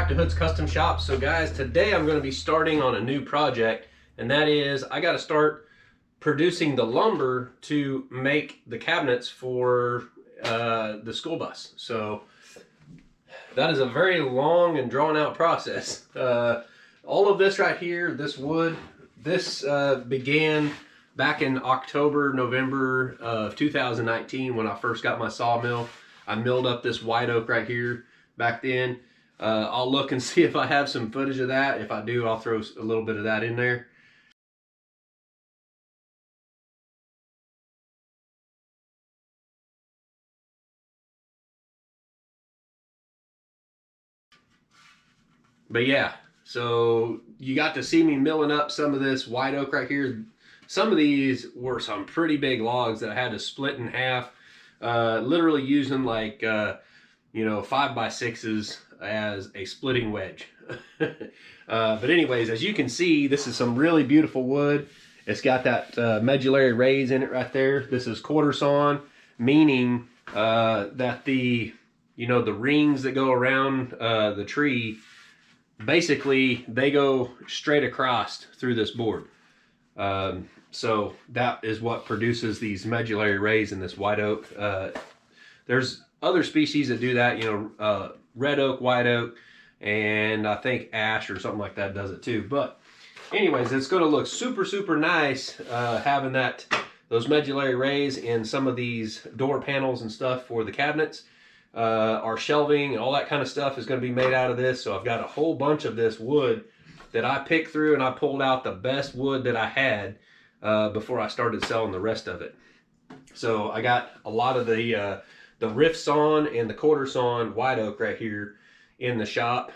back to Hood's Custom Shop. So guys, today I'm going to be starting on a new project, and that is I got to start producing the lumber to make the cabinets for the school bus. So that is a very long and drawn out process. All of this right here, this wood, this began back in October, November of 2019 when I first got my sawmill. I milled up this white oak right here back then. I'll look and see if I have some footage of that. If I do, I'll throw a little bit of that in there. But yeah, so you got to see me milling up some of this white oak right here. Some of these were some pretty big logs that I had to split in half, literally using like, 5x6s as a splitting wedge. But anyways, as you can see, this is some really beautiful wood. It's got that medullary raise in it right there. This is quarter sawn, meaning that the rings that go around the tree, basically they go straight across through this board. So that is what produces these medullary rays in this white oak. There's other species that do that, red oak, white oak, and I think ash or something like that does it too. But anyways, it's going to look super, super nice having those medullary rays in some of these door panels and stuff for the cabinets. Our shelving and all that kind of stuff is going to be made out of this. So I've got a whole bunch of this wood that I picked through, and I pulled out the best wood that I had before I started selling the rest of it. So I got a lot of the rift sawn and the quarter sawn white oak right here in the shop.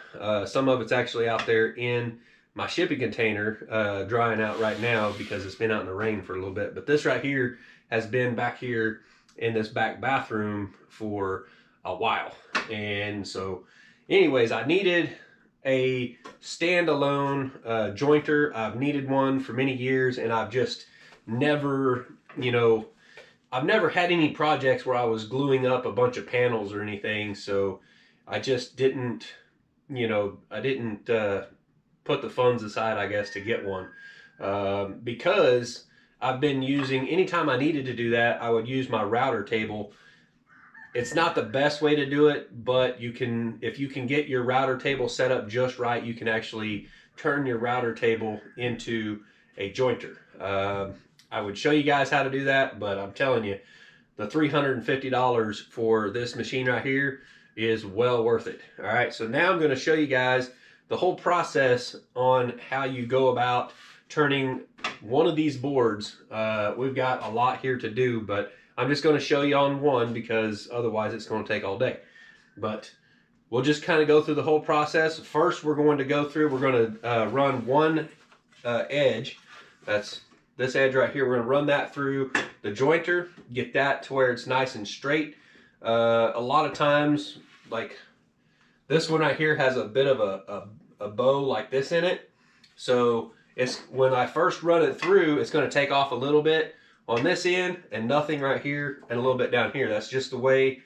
Some of it's actually out there in my shipping container drying out right now because it's been out in the rain for a little bit. But this right here has been back here in this back bathroom for a while. And so anyways, I needed a standalone jointer. I've needed one for many years, and I've just never, I've never had any projects where I was gluing up a bunch of panels or anything. So I just didn't, I didn't put the funds aside, I guess, to get one. Because I've been using, anytime I needed to do that, I would use my router table. It's not the best way to do it, but you can, if you can get your router table set up just right, you can actually turn your router table into a jointer. I would show you guys how to do that, but I'm telling you, the $350 for this machine right here is well worth it. All right, so now I'm going to show you guys the whole process on how you go about turning one of these boards. We've got a lot here to do, but I'm just going to show you on one because otherwise it's going to take all day. But we'll just kind of go through the whole process. First, we're going to run one edge. That's this edge right here. We're going to run that through the jointer, get that to where it's nice and straight. A lot of times, like this one right here has a bit of a bow like this in it. So when I first run it through, it's going to take off a little bit on this end and nothing right here and a little bit down here. That's just the way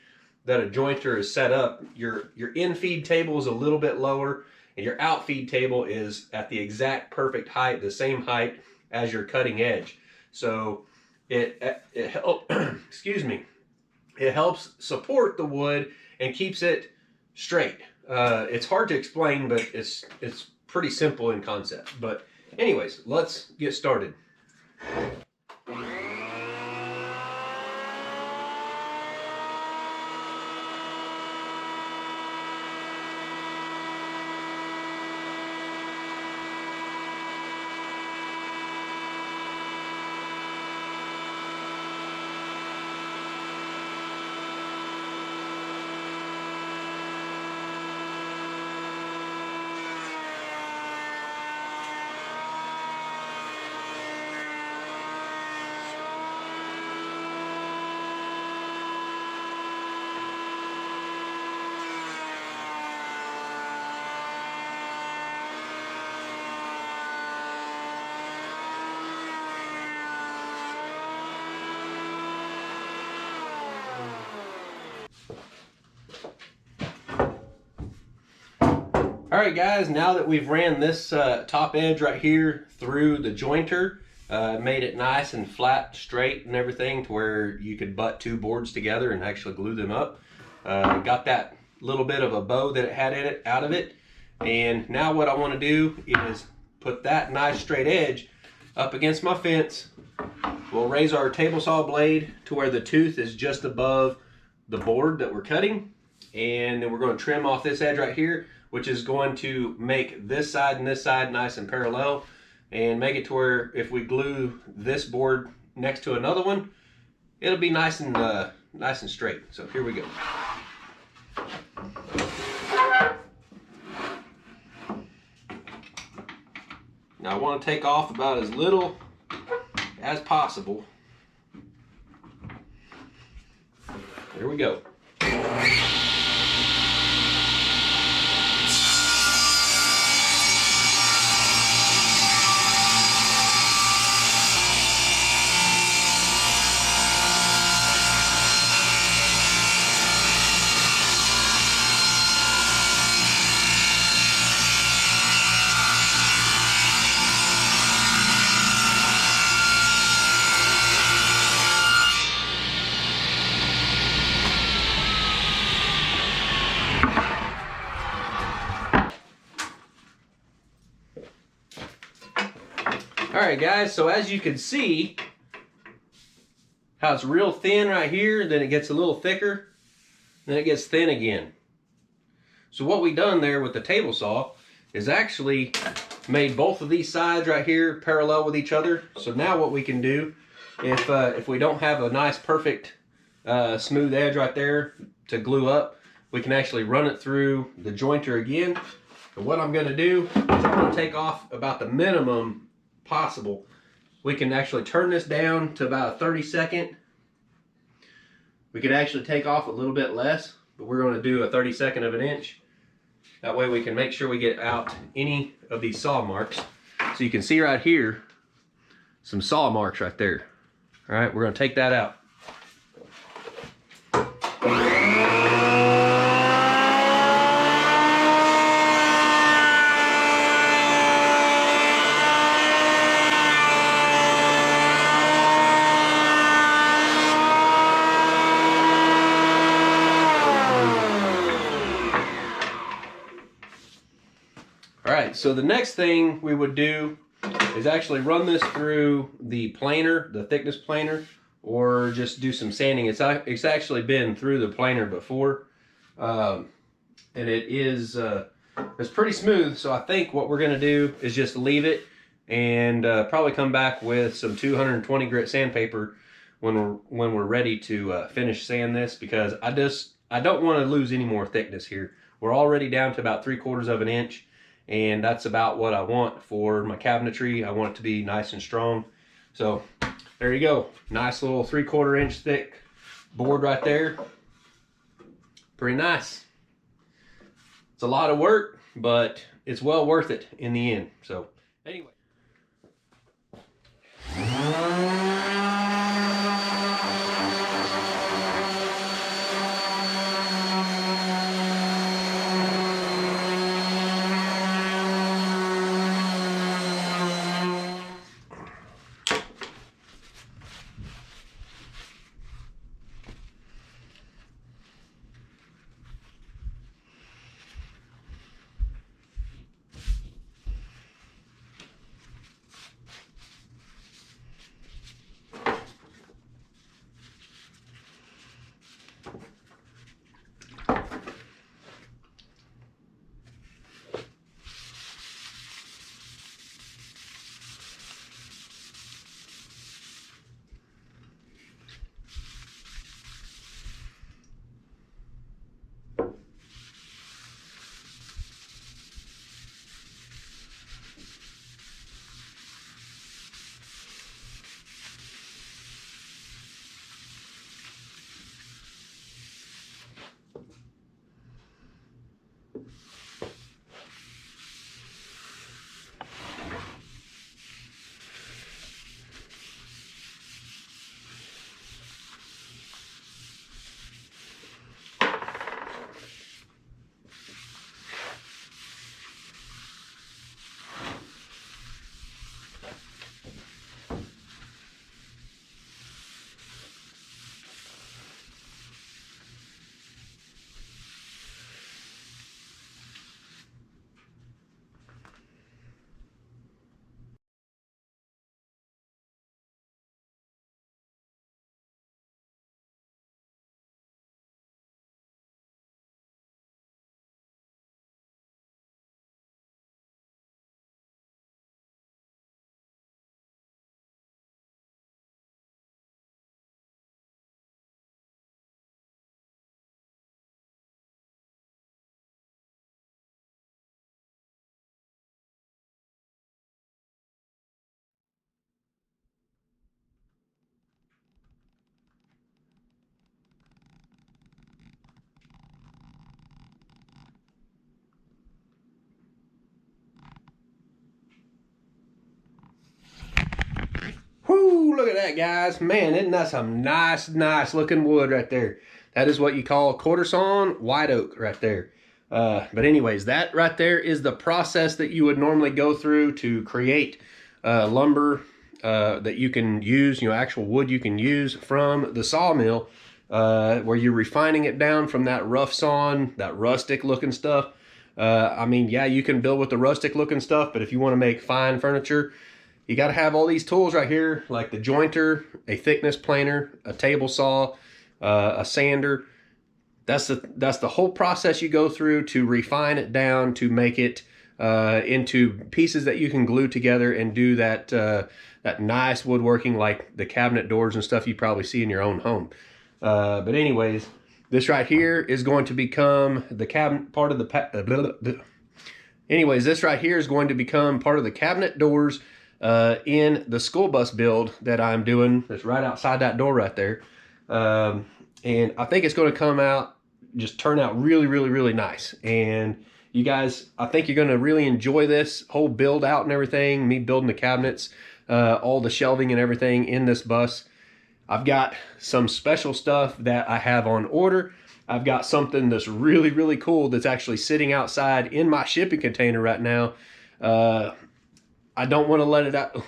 that a jointer is set up. Your in-feed table is a little bit lower, and your out-feed table is at the exact perfect height, the same height as your cutting edge. So it excuse me, it helps support the wood and keeps it straight. It's hard to explain, but it's pretty simple in concept. But anyways, let's get started. All right, guys, now that we've ran this top edge right here through the jointer, made it nice and flat, straight and everything to where you could butt two boards together and actually glue them up. Got that little bit of a bow that it had in it out of it. And now what I want to do is put that nice straight edge up against my fence. We'll raise our table saw blade to where the tooth is just above the board that we're cutting. And then we're going to trim off this edge right here, which is going to make this side and this side nice and parallel, and make it to where if we glue this board next to another one, it'll be nice and straight. So here we go. Now I want to take off about as little as possible. There we go. Alright guys, so as you can see, how it's real thin right here, then it gets a little thicker, then it gets thin again. So what we done there with the table saw is actually made both of these sides right here parallel with each other. So now what we can do, if we don't have a nice perfect smooth edge right there to glue up, we can actually run it through the jointer again. And what I'm going to do is I'm going to take off about the minimum possible. We can actually turn this down to about a 32nd. We could actually take off a little bit less, but we're going to do a 32nd of an inch. That way we can make sure we get out any of these saw marks. So you can see right here some saw marks right there. All right, we're going to take that out. Alright, so the next thing we would do is actually run this through the planer, the thickness planer, or just do some sanding. It's actually been through the planer before, and it's pretty smooth. So I think what we're going to do is just leave it and probably come back with some 220 grit sandpaper when we're ready to finish sand this, because I don't want to lose any more thickness here. We're already down to about 3/4 of an inch. And that's about what I want for my cabinetry. I want it to be nice and strong. So there you go. Nice little 3/4 inch thick board right there. Pretty nice. It's a lot of work, but it's well worth it in the end. So anyway. look at that, guys. Man, isn't that some nice looking wood right there? That is what you call quarter sawn white oak right there. But anyways, that right there is the process that you would normally go through to create lumber that you can use, actual wood you can use from the sawmill, where you're refining it down from that rough sawn, that rustic looking stuff. I mean, yeah, you can build with the rustic looking stuff, but if you want to make fine furniture, you got to have all these tools right here, like the jointer, a thickness planer, a table saw, a sander. That's the whole process you go through to refine it down to make it into pieces that you can glue together and do that that nice woodworking like the cabinet doors and stuff you probably see in your own home. But anyways, this right here is going to become the cabinet part of the anyways, this right here is going to become part of the cabinet doors in the school bus build that I'm doing. That's right outside that door right there. And I think it's going to turn out really nice. And you guys, I think you're going to really enjoy this whole build out and everything, me building the cabinets, all the shelving and everything in this bus. I've got some special stuff that I have on order. I've got something that's really cool that's actually sitting outside in my shipping container right now. I don't want to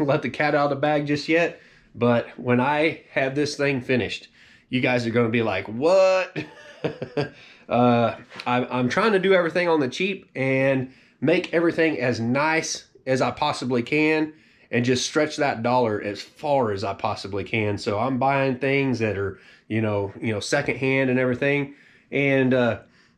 let the cat out of the bag just yet, but when I have this thing finished, you guys are going to be like, what? I'm trying to do everything on the cheap and make everything as nice as I possibly can and just stretch that dollar as far as I possibly can. So I'm buying things that are, secondhand and everything. And,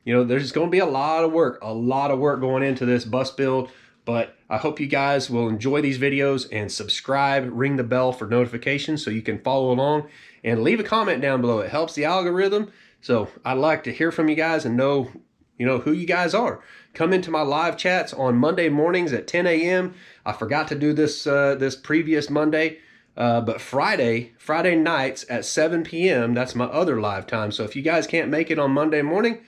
there's going to be a lot of work going into this bus build. But I hope you guys will enjoy these videos and subscribe, ring the bell for notifications so you can follow along, and leave a comment down below. It helps the algorithm. So I'd like to hear from you guys and know, who you guys are. Come into my live chats on Monday mornings at 10 a.m. I forgot to do this this previous Monday, but Friday nights at 7 p.m. That's my other live time. So if you guys can't make it on Monday morning,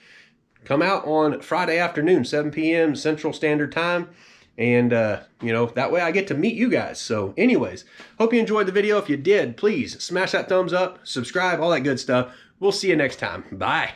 come out on Friday afternoon, 7 p.m. Central Standard Time. And, that way I get to meet you guys. So anyways, hope you enjoyed the video. If you did, please smash that thumbs up, subscribe, all that good stuff. We'll see you next time. Bye.